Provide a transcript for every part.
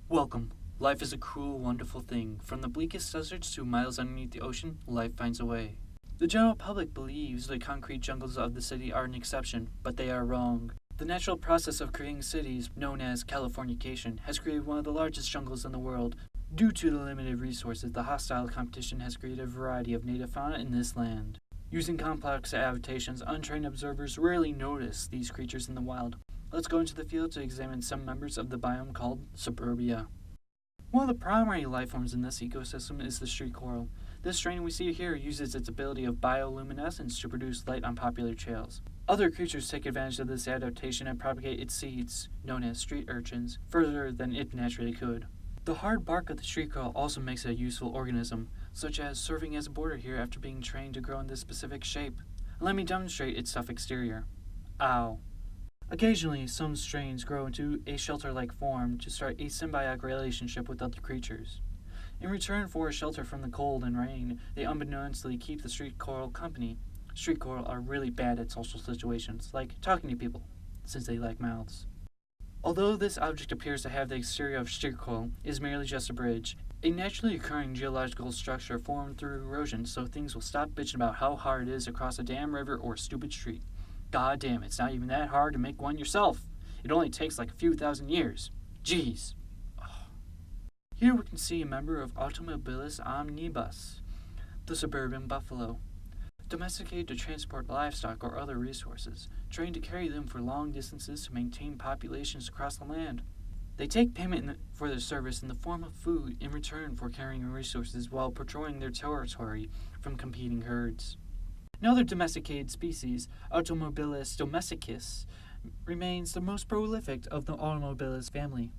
Welcome. Life is a cruel, wonderful thing. From the bleakest deserts to miles underneath the ocean, life finds a way. The general public believes the concrete jungles of the city are an exception, but they are wrong. The natural process of creating cities, known as Californication, has created one of the largest jungles in the world. Due to the limited resources, the hostile competition has created a variety of native fauna in this land. Using complex adaptations, untrained observers rarely notice these creatures in the wild. Let's go into the field to examine some members of the biome called suburbia. One of the primary life forms in this ecosystem is the street coral. This strain we see here uses its ability of bioluminescence to produce light on popular trails. Other creatures take advantage of this adaptation and propagate its seeds, known as street urchins, further than it naturally could. The hard bark of the street coral also makes it a useful organism, such as serving as a border here after being trained to grow in this specific shape. Let me demonstrate its tough exterior. Ow. Occasionally, some strains grow into a shelter-like form to start a symbiotic relationship with other creatures. In return for a shelter from the cold and rain, they unbeknownstly keep the street coral company. Street coral are really bad at social situations, like talking to people, since they lack mouths. Although this object appears to have the exterior of street coral, it is merely just a bridge, a naturally occurring geological structure formed through erosion so things will stop bitching about how hard it is to cross a damn river or a stupid street. God damn, it's not even that hard to make one yourself. It only takes like a few thousand years. Jeez. Here we can see a member of Automobilis omnibus, the suburban buffalo. Domesticated to transport livestock or other resources, trained to carry them for long distances to maintain populations across the land. They take payment for their service in the form of food in return for carrying resources while patrolling their territory from competing herds. Another domesticated species, Automobilis domesticus, remains the most prolific of the Automobilis family.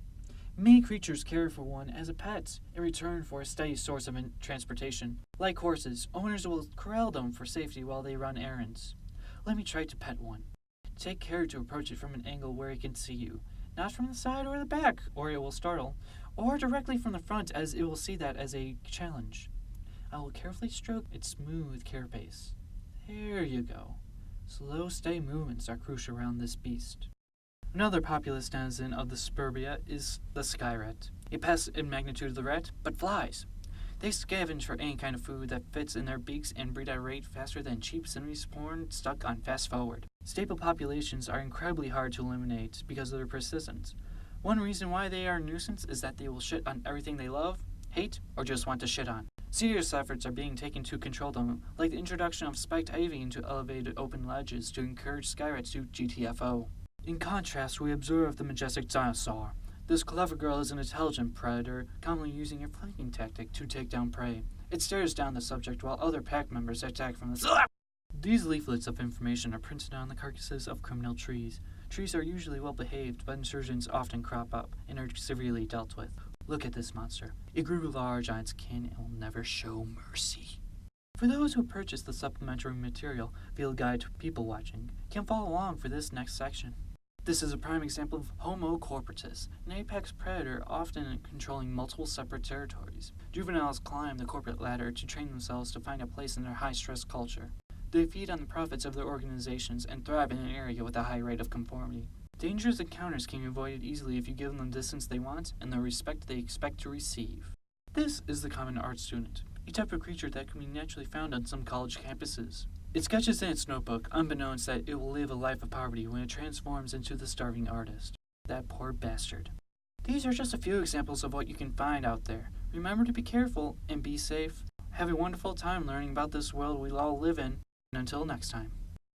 Many creatures care for one as a pet in return for a steady source of transportation. Like horses, owners will corral them for safety while they run errands. Let me try to pet one. Take care to approach it from an angle where it can see you, not from the side or the back, or it will startle, or directly from the front as it will see that as a challenge. I will carefully stroke its smooth carapace. There you go. Slow, steady movements are crucial around this beast. Another populous denizen of the suburbia is the sky rat. It passes in magnitude of the rat, but flies. They scavenge for any kind of food that fits in their beaks and breed at a rate faster than cheap cinnamon porn stuck on fast forward. Staple populations are incredibly hard to eliminate because of their persistence. One reason why they are a nuisance is that they will shit on everything they love, hate, or just want to shit on. Serious efforts are being taken to control them, like the introduction of spiked ivy into elevated open ledges to encourage sky rats to GTFO. In contrast, we observe the majestic dinosaur. This clever girl is an intelligent predator, commonly using a flanking tactic to take down prey. It stares down the subject while other pack members attack from the side. These leaflets of information are printed on the carcasses of criminal trees. Trees are usually well behaved, but insurgents often crop up and are severely dealt with. Look at this monster. It grew large on its kin and will never show mercy. For those who purchase the supplementary material, Field Guide to People Watching, can follow along for this next section. This is a prime example of Homo corporatus, an apex predator often controlling multiple separate territories. Juveniles climb the corporate ladder to train themselves to find a place in their high-stress culture. They feed on the profits of their organizations and thrive in an area with a high rate of conformity. Dangerous encounters can be avoided easily if you give them the distance they want and the respect they expect to receive. This is the common art student, a type of creature that can be naturally found on some college campuses. It sketches in its notebook, unbeknownst that it will live a life of poverty when it transforms into the starving artist. That poor bastard. These are just a few examples of what you can find out there. Remember to be careful and be safe. Have a wonderful time learning about this world we all live in. And until next time.